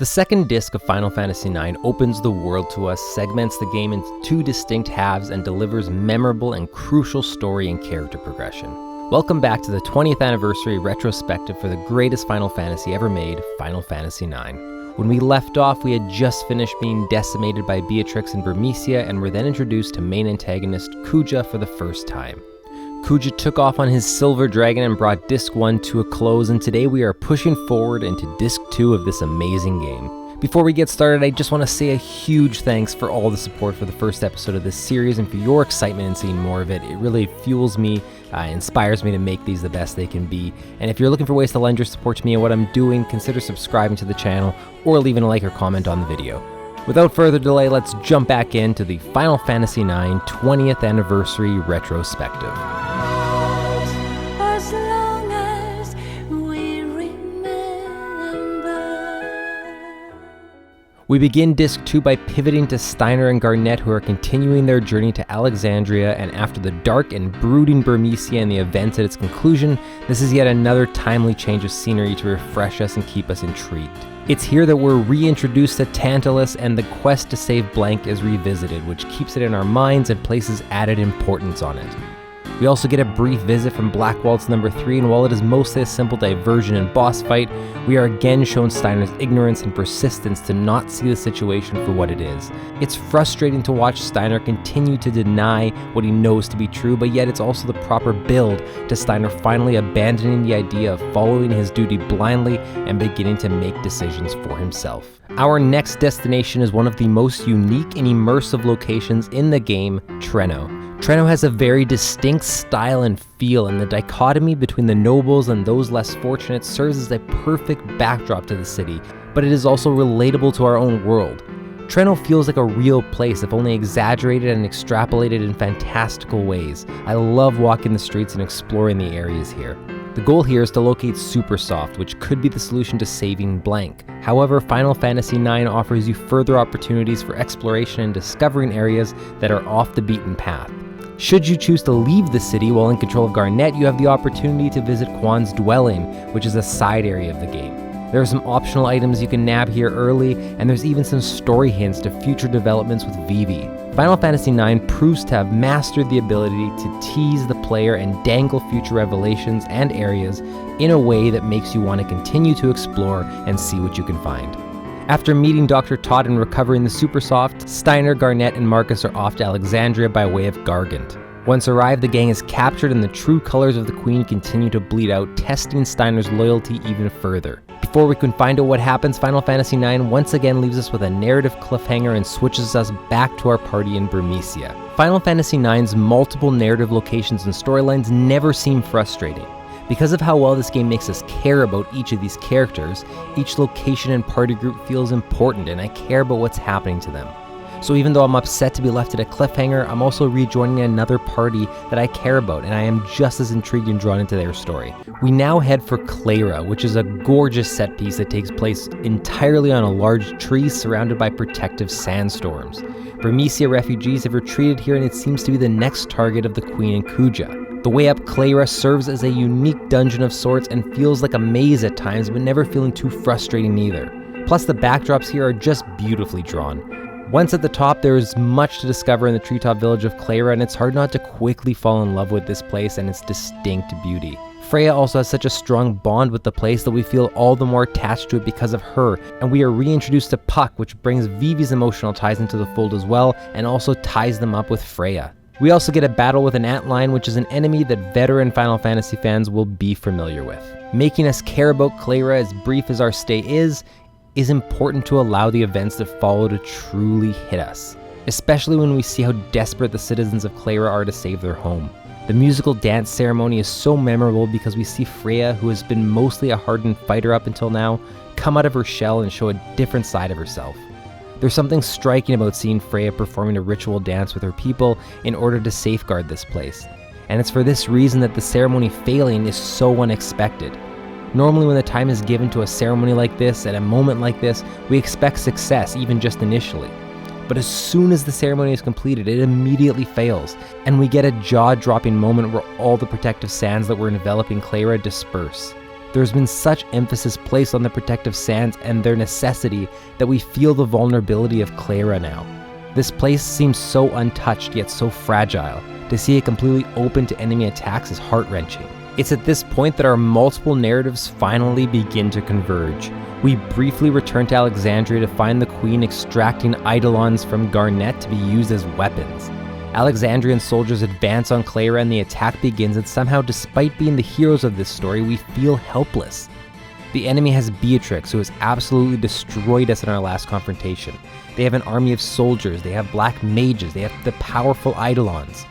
The second disc of Final Fantasy IX opens the world to us, segments the game into two distinct halves, and delivers memorable and crucial story and character progression. Welcome back to the 20th anniversary retrospective for the greatest Final Fantasy ever made, Final Fantasy IX. When we left off, we had just finished being decimated by Beatrix and Burmecia, and were then introduced to main antagonist Kuja for the first time. Kuja took off on his silver dragon and brought Disc 1 to a close, and today we are pushing forward into Disc 2 of this amazing game. Before we get started, I just want to say a huge thanks for all the support for the first episode of this series and for your excitement in seeing more of it. It really fuels me, inspires me to make these the best they can be. And if you're looking for ways to lend your support to me and what I'm doing, consider subscribing to the channel or leaving a like or comment on the video. Without further delay, let's jump back into the Final Fantasy IX 20th Anniversary Retrospective. We begin Disc 2 by pivoting to Steiner and Garnet, who are continuing their journey to Alexandria, and after the dark and brooding Burmecia and the events at its conclusion, this is yet another timely change of scenery to refresh us and keep us intrigued. It's here that we're reintroduced to Tantalus, and the quest to save Blank is revisited, which keeps it in our minds and places added importance on it. We also get a brief visit from Black Waltz number 3, and while it is mostly a simple diversion and boss fight, we are again shown Steiner's ignorance and persistence to not see the situation for what it is. It's frustrating to watch Steiner continue to deny what he knows to be true, but yet it's also the proper build to Steiner finally abandoning the idea of following his duty blindly and beginning to make decisions for himself. Our next destination is one of the most unique and immersive locations in the game, Treno. Treno has a very distinct style and feel, and the dichotomy between the nobles and those less fortunate serves as a perfect backdrop to the city, but it is also relatable to our own world. Treno feels like a real place, if only exaggerated and extrapolated in fantastical ways. I love walking the streets and exploring the areas here. The goal here is to locate Supersoft, which could be the solution to saving Blank. However, Final Fantasy IX offers you further opportunities for exploration and discovering areas that are off the beaten path. Should you choose to leave the city while in control of Garnet, you have the opportunity to visit Quan's dwelling, which is a side area of the game. There are some optional items you can nab here early, and there's even some story hints to future developments with Vivi. Final Fantasy IX proves to have mastered the ability to tease the player and dangle future revelations and areas in a way that makes you want to continue to explore and see what you can find. After meeting Dr. Todd and recovering the Supersoft, Steiner, Garnet, and Marcus are off to Alexandria by way of Gargant. Once arrived, the gang is captured and the true colors of the Queen continue to bleed out, testing Steiner's loyalty even further. Before we can find out what happens, Final Fantasy IX once again leaves us with a narrative cliffhanger and switches us back to our party in Burmecia. Final Fantasy IX's multiple narrative locations and storylines never seem frustrating. Because of how well this game makes us care about each of these characters, each location and party group feels important, and I care about what's happening to them. So even though I'm upset to be left at a cliffhanger, I'm also rejoining another party that I care about, and I am just as intrigued and drawn into their story. We now head for Cleyra, which is a gorgeous set piece that takes place entirely on a large tree surrounded by protective sandstorms. Burmecia refugees have retreated here, and it seems to be the next target of the Queen and Kuja. The way up Cleyra serves as a unique dungeon of sorts and feels like a maze at times, but never feeling too frustrating either. Plus the backdrops here are just beautifully drawn. Once at the top, there is much to discover in the treetop village of Cleyra, and it's hard not to quickly fall in love with this place and its distinct beauty. Freya also has such a strong bond with the place that we feel all the more attached to it because of her, and we are reintroduced to Puck, which brings Vivi's emotional ties into the fold as well, and also ties them up with Freya. We also get a battle with an antlion, which is an enemy that veteran Final Fantasy fans will be familiar with. Making us care about Cleyra, as brief as our stay is important to allow the events that follow to truly hit us, especially when we see how desperate the citizens of Cleyra are to save their home. The musical dance ceremony is so memorable because we see Freya, who has been mostly a hardened fighter up until now, come out of her shell and show a different side of herself. There's something striking about seeing Freya performing a ritual dance with her people in order to safeguard this place, and it's for this reason that the ceremony failing is so unexpected. Normally when the time is given to a ceremony like this, at a moment like this, we expect success, even just initially. But as soon as the ceremony is completed, it immediately fails, and we get a jaw-dropping moment where all the protective sands that were enveloping Cleyra disperse. There's been such emphasis placed on the protective sands and their necessity that we feel the vulnerability of Cleyra now. This place seems so untouched yet so fragile. To see it completely open to enemy attacks is heart-wrenching. It's at this point that our multiple narratives finally begin to converge. We briefly return to Alexandria to find the Queen extracting eidolons from Garnet to be used as weapons. Alexandrian soldiers advance on Cleyra and the attack begins, and somehow, despite being the heroes of this story, we feel helpless. The enemy has Beatrix, who has absolutely destroyed us in our last confrontation. They have an army of soldiers, they have black mages, they have the powerful eidolons.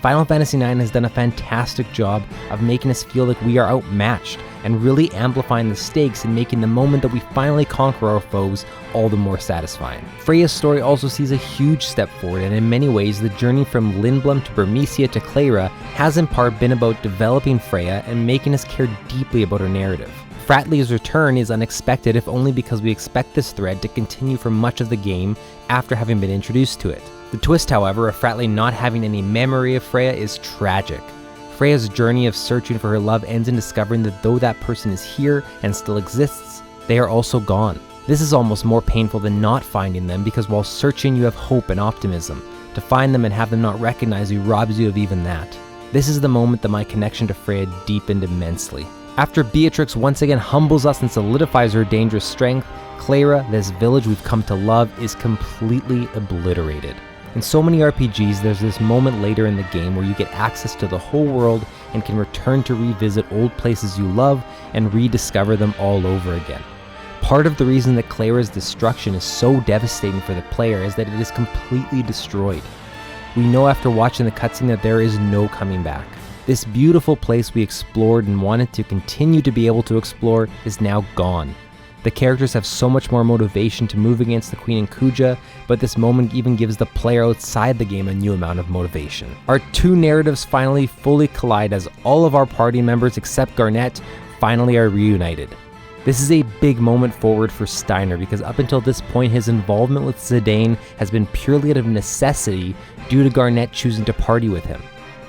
Final Fantasy IX has done a fantastic job of making us feel like we are outmatched, and really amplifying the stakes and making the moment that we finally conquer our foes all the more satisfying. Freya's story also sees a huge step forward, and in many ways the journey from Lindblum to Burmecia to Cleyra has in part been about developing Freya and making us care deeply about her narrative. Fratley's return is unexpected, if only because we expect this thread to continue for much of the game after having been introduced to it. The twist, however, of Fratley not having any memory of Freya is tragic. Freya's journey of searching for her love ends in discovering that though that person is here and still exists, they are also gone. This is almost more painful than not finding them, because while searching you have hope and optimism. To find them and have them not recognize you robs you of even that. This is the moment that my connection to Freya deepened immensely. After Beatrix once again humbles us and solidifies her dangerous strength, Cleyra, this village we've come to love, is completely obliterated. In so many RPGs, there's this moment later in the game where you get access to the whole world and can return to revisit old places you love and rediscover them all over again. Part of the reason that Cleyra's destruction is so devastating for the player is that it is completely destroyed. We know after watching the cutscene that there is no coming back. This beautiful place we explored and wanted to continue to be able to explore is now gone. The characters have so much more motivation to move against the Queen and Kuja, but this moment even gives the player outside the game a new amount of motivation. Our two narratives finally fully collide as all of our party members except Garnet finally are reunited. This is a big moment forward for Steiner, because up until this point his involvement with Zidane has been purely out of necessity due to Garnet choosing to party with him.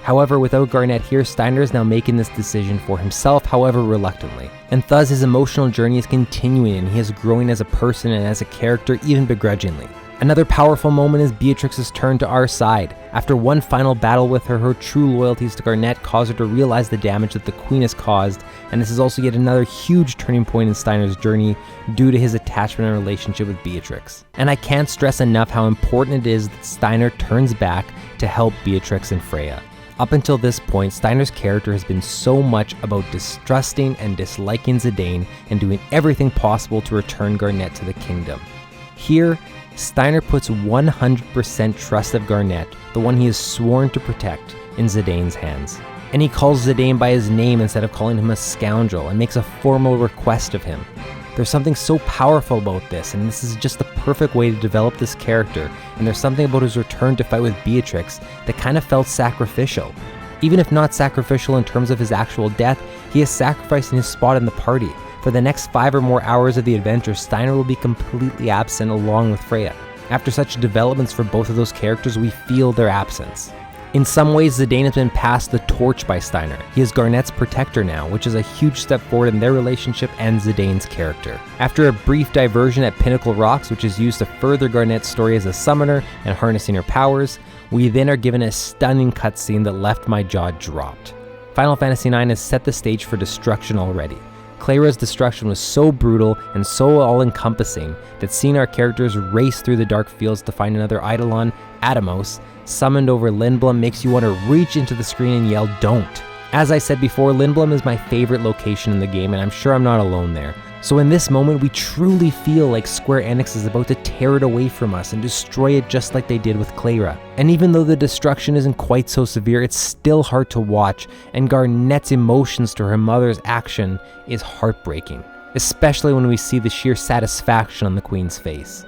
However, without Garnet here, Steiner is now making this decision for himself, however reluctantly. And thus his emotional journey is continuing, and he is growing as a person and as a character, even begrudgingly. Another powerful moment is Beatrix's turn to our side. After one final battle with her, her true loyalties to Garnet cause her to realize the damage that the Queen has caused, and this is also yet another huge turning point in Steiner's journey due to his attachment and relationship with Beatrix. And I can't stress enough how important it is that Steiner turns back to help Beatrix and Freya. Up until this point, Steiner's character has been so much about distrusting and disliking Zidane and doing everything possible to return Garnet to the kingdom. Here, Steiner puts 100% trust of Garnet, the one he has sworn to protect, in Zidane's hands. And he calls Zidane by his name instead of calling him a scoundrel, and makes a formal request of him. There's something so powerful about this, and this is just the perfect way to develop this character, and there's something about his return to fight with Beatrix that kind of felt sacrificial. Even if not sacrificial in terms of his actual death, he is sacrificing his spot in the party. For the next 5 or more hours of the adventure, Steiner will be completely absent along with Freya. After such developments for both of those characters, we feel their absence. In some ways, Zidane has been passed the torch by Steiner. He is Garnet's protector now, which is a huge step forward in their relationship and Zidane's character. After a brief diversion at Pinnacle Rocks, which is used to further Garnet's story as a summoner and harnessing her powers, we then are given a stunning cutscene that left my jaw dropped. Final Fantasy IX has set the stage for destruction already. Cleyra's destruction was so brutal and so all-encompassing that seeing our characters race through the dark fields to find another Eidolon, Atomos, summoned over Lindblum makes you want to reach into the screen and yell, "Don't!" As I said before, Lindblum is my favorite location in the game, and I'm sure I'm not alone there. So in this moment, we truly feel like Square Enix is about to tear it away from us and destroy it just like they did with Cleyra. And even though the destruction isn't quite so severe, it's still hard to watch, and Garnet's emotions to her mother's action is heartbreaking, especially when we see the sheer satisfaction on the Queen's face.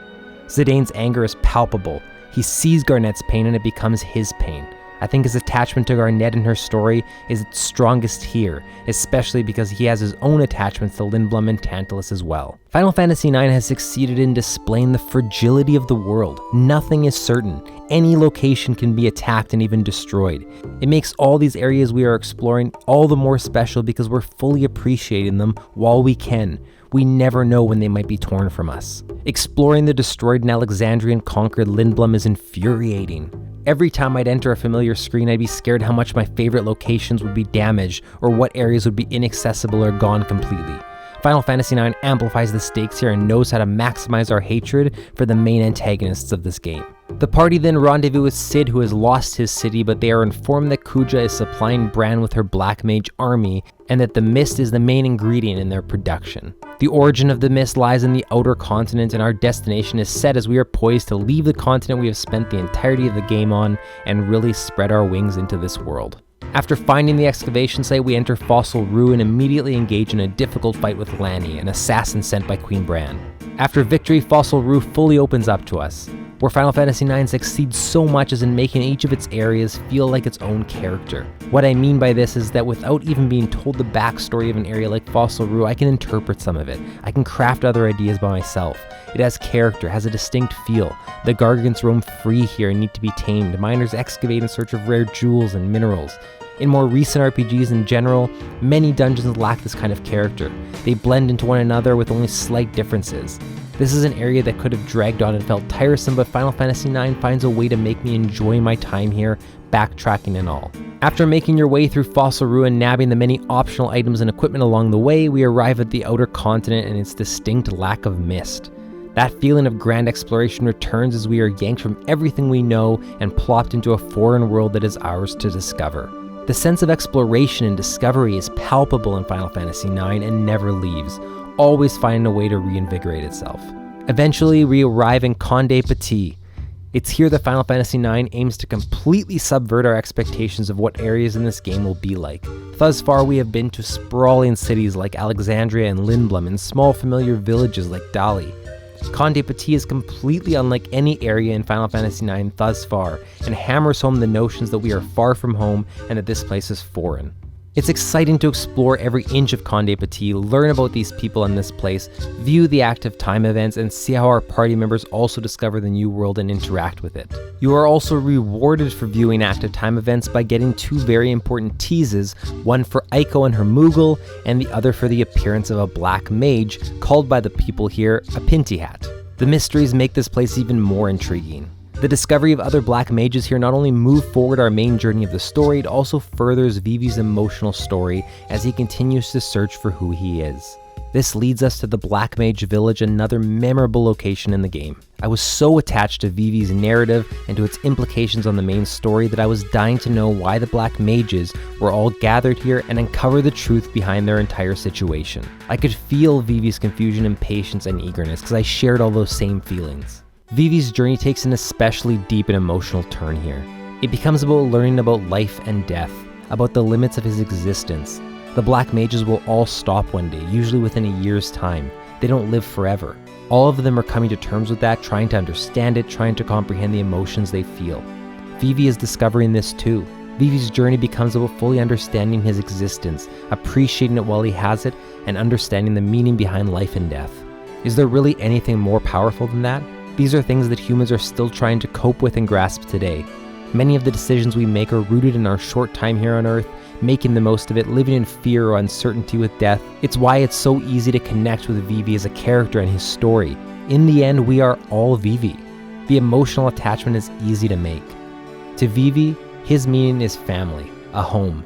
Zidane's anger is palpable. He sees Garnet's pain and it becomes his pain. I think his attachment to Garnet and her story is its strongest here, especially because he has his own attachments to Lindblum and Tantalus as well. Final Fantasy IX has succeeded in displaying the fragility of the world. Nothing is certain. Any location can be attacked and even destroyed. It makes all these areas we are exploring all the more special because we're fully appreciating them while we can. We never know when they might be torn from us. Exploring the destroyed and Alexandrian conquered Lindblum is infuriating. Every time I'd enter a familiar screen, I'd be scared how much my favorite locations would be damaged or what areas would be inaccessible or gone completely. Final Fantasy IX amplifies the stakes here and knows how to maximize our hatred for the main antagonists of this game. The party then rendezvous with Cid, who has lost his city, but they are informed that Kuja is supplying Bran with her Black Mage army and that the mist is the main ingredient in their production. The origin of the mist lies in the outer continent, and our destination is set as we are poised to leave the continent we have spent the entirety of the game on and really spread our wings into this world. After finding the excavation site, we enter Fossil Rue and immediately engage in a difficult fight with Lanny, an assassin sent by Queen Bran. After victory, Fossil Rue fully opens up to us. Where Final Fantasy IX succeeds so much is in making each of its areas feel like its own character. What I mean by this is that without even being told the backstory of an area like Fossil Rue, I can interpret some of it. I can craft other ideas by myself. It has character, has a distinct feel. The Gargants roam free here and need to be tamed. Miners excavate in search of rare jewels and minerals. In more recent RPGs in general, many dungeons lack this kind of character. They blend into one another with only slight differences. This is an area that could have dragged on and felt tiresome, but Final Fantasy IX finds a way to make me enjoy my time here, backtracking and all. After making your way through Fossil Rue and nabbing the many optional items and equipment along the way, we arrive at the outer continent and its distinct lack of mist. That feeling of grand exploration returns as we are yanked from everything we know and plopped into a foreign world that is ours to discover. The sense of exploration and discovery is palpable in Final Fantasy IX and never leaves, always finding a way to reinvigorate itself. Eventually, we arrive in Condie Petie. It's here that Final Fantasy IX aims to completely subvert our expectations of what areas in this game will be like. Thus far, we have been to sprawling cities like Alexandria and Lindblum and small familiar villages like Dali. Condie Petie is completely unlike any area in Final Fantasy IX thus far, and hammers home the notions that we are far from home and that this place is foreign. It's exciting to explore every inch of Condie Petie, learn about these people in this place, view the active time events, and see how our party members also discover the new world and interact with it. You are also rewarded for viewing active time events by getting two very important teases, one for Eiko and her Moogle, and the other for the appearance of a black mage, called by the people here a Pinty Hat. The mysteries make this place even more intriguing. The discovery of other black mages here not only move forward our main journey of the story, it also furthers Vivi's emotional story as he continues to search for who he is. This leads us to the Black Mage Village, another memorable location in the game. I was so attached to Vivi's narrative and to its implications on the main story that I was dying to know why the Black Mages were all gathered here and uncover the truth behind their entire situation. I could feel Vivi's confusion, impatience, and eagerness because I shared all those same feelings. Vivi's journey takes an especially deep and emotional turn here. It becomes about learning about life and death, about the limits of his existence. The Black Mages will all stop one day, usually within a year's time. They don't live forever. All of them are coming to terms with that, trying to understand it, trying to comprehend the emotions they feel. Vivi is discovering this too. Vivi's journey becomes about fully understanding his existence, appreciating it while he has it, and understanding the meaning behind life and death. Is there really anything more powerful than that? These are things that humans are still trying to cope with and grasp today. Many of the decisions we make are rooted in our short time here on Earth, making the most of it, living in fear or uncertainty with death. It's why it's so easy to connect with Vivi as a character and his story. In the end, we are all Vivi. The emotional attachment is easy to make. To Vivi, his meaning is family, a home.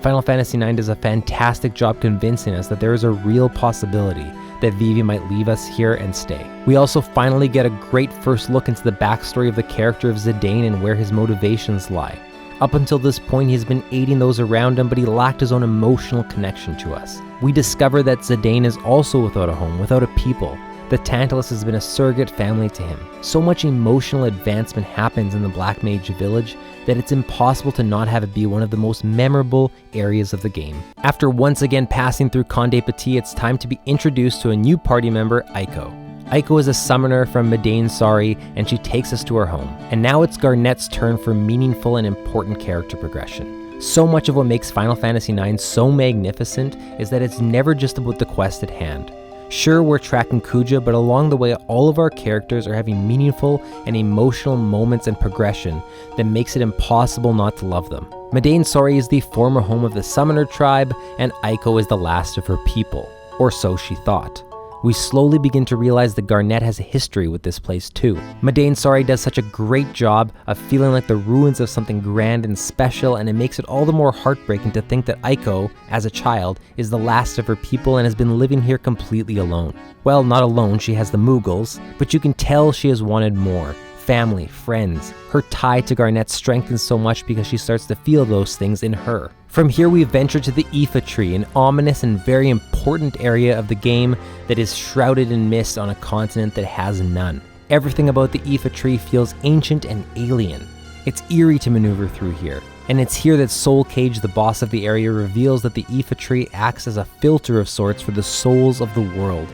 Final Fantasy IX does a fantastic job convincing us that there is a real possibility that Vivi might leave us here and stay. We also finally get a great first look into the backstory of the character of Zidane and where his motivations lie. Up until this point, he's been aiding those around him, but he lacked his own emotional connection to us. We discover that Zidane is also without a home, without a people. The Tantalus has been a surrogate family to him. So much emotional advancement happens in the Black Mage Village that it's impossible to not have it be one of the most memorable areas of the game. After once again passing through Condie Petie, it's time to be introduced to a new party member, Eiko. Iifa is a summoner from Madain Sari, and she takes us to her home. And now it's Garnet's turn for meaningful and important character progression. So much of what makes Final Fantasy IX so magnificent is that it's never just about the quest at hand. Sure, we're tracking Kuja, but along the way, all of our characters are having meaningful and emotional moments and progression that makes it impossible not to love them. Madain Sari is the former home of the Summoner tribe, and Iifa is the last of her people, or so she thought. We slowly begin to realize that Garnet has a history with this place too. Madain Sari does such a great job of feeling like the ruins of something grand and special, and it makes it all the more heartbreaking to think that Iifa, as a child, is the last of her people and has been living here completely alone. Well, not alone, she has the Moogles, but you can tell she has wanted more. Family, friends. Her tie to Garnet strengthens so much because she starts to feel those things in her. From here we venture to the Iifa Tree, an ominous and very important area of the game that is shrouded in mist on a continent that has none. Everything about the Iifa Tree feels ancient and alien. It's eerie to maneuver through here, and it's here that Soul Cage, the boss of the area, reveals that the Iifa Tree acts as a filter of sorts for the souls of the world.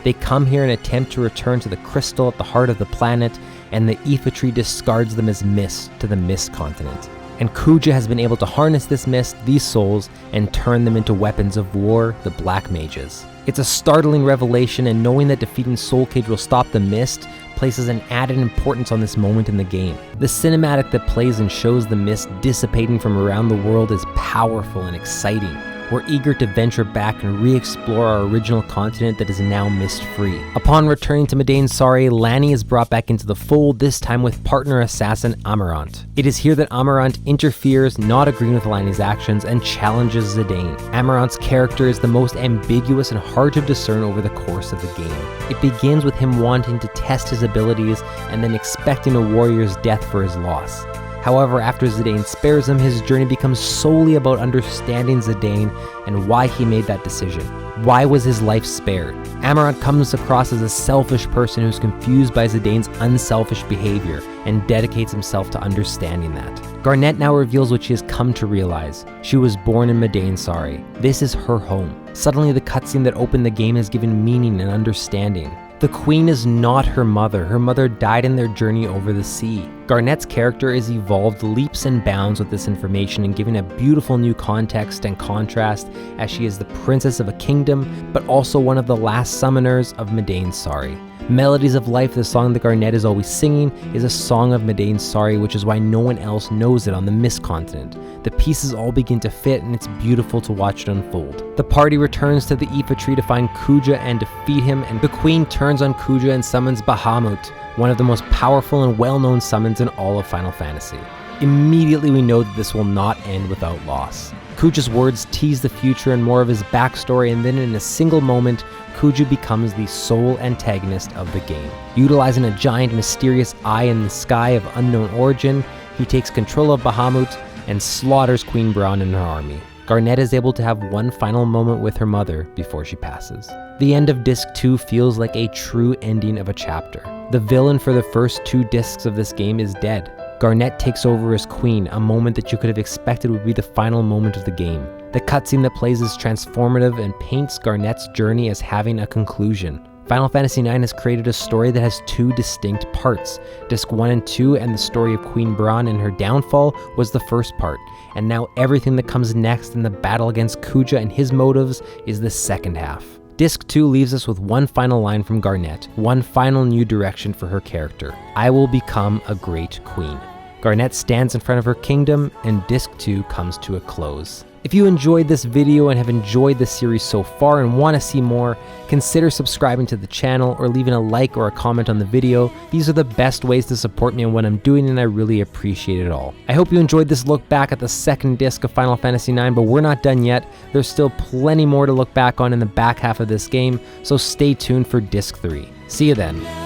They come here and attempt to return to the crystal at the heart of the planet, and the Iifa Tree discards them as mist to the Mist Continent. And Kuja has been able to harness this mist, these souls, and turn them into weapons of war, the Black Mages. It's a startling revelation, and knowing that defeating Soul Cage will stop the mist places an added importance on this moment in the game. The cinematic that plays and shows the mist dissipating from around the world is powerful and exciting. We're eager to venture back and re-explore our original continent that is now mist-free. Upon returning to Madain Sari, Lanny is brought back into the fold, this time with partner assassin Amarant. It is here that Amarant interferes, not agreeing with Lanny's actions, and challenges Zidane. Amarant's character is the most ambiguous and hard to discern over the course of the game. It begins with him wanting to test his abilities and then expecting a warrior's death for his loss. However, after Zidane spares him, his journey becomes solely about understanding Zidane and why he made that decision. Why was his life spared? Amarant comes across as a selfish person who's confused by Zidane's unselfish behavior and dedicates himself to understanding that. Garnet now reveals what she has come to realize. She was born in Madain Sari. This is her home. Suddenly, the cutscene that opened the game has given meaning and understanding. The queen is not her mother. Her mother died in their journey over the sea. Garnet's character is evolved leaps and bounds with this information and giving a beautiful new context and contrast, as she is the princess of a kingdom, but also one of the last summoners of Madain Sari. Melodies of Life, the song that Garnet is always singing, is a song of Madain Sari, which is why no one else knows it on the Mist Continent. The pieces all begin to fit, and it's beautiful to watch it unfold. The party returns to the Iifa Tree to find Kuja and defeat him, and the queen turns on Kuja and summons Bahamut, one of the most powerful and well-known summons in all of Final Fantasy. Immediately we know that this will not end without loss. Kuja's words tease the future and more of his backstory, and then in a single moment, Kuja becomes the sole antagonist of the game. Utilizing a giant mysterious eye in the sky of unknown origin, he takes control of Bahamut and slaughters Queen Braun and her army. Garnet is able to have one final moment with her mother before she passes. The end of Disc 2 feels like a true ending of a chapter. The villain for the first 2 discs of this game is dead. Garnet takes over as queen, a moment that you could have expected would be the final moment of the game. The cutscene that plays is transformative and paints Garnet's journey as having a conclusion. Final Fantasy IX has created a story that has 2 distinct parts. Disc 1 and 2 and the story of Queen Braun and her downfall was the first part, and now everything that comes next in the battle against Kuja and his motives is the second half. Disc 2 leaves us with one final line from Garnet, one final new direction for her character. I will become a great queen. Garnet stands in front of her kingdom, and Disc 2 comes to a close. If you enjoyed this video and have enjoyed the series so far and want to see more, consider subscribing to the channel or leaving a like or a comment on the video. These are the best ways to support me in what I'm doing, and I really appreciate it all. I hope you enjoyed this look back at the second disc of Final Fantasy IX, but we're not done yet. There's still plenty more to look back on in the back half of this game, so stay tuned for Disc 3. See you then.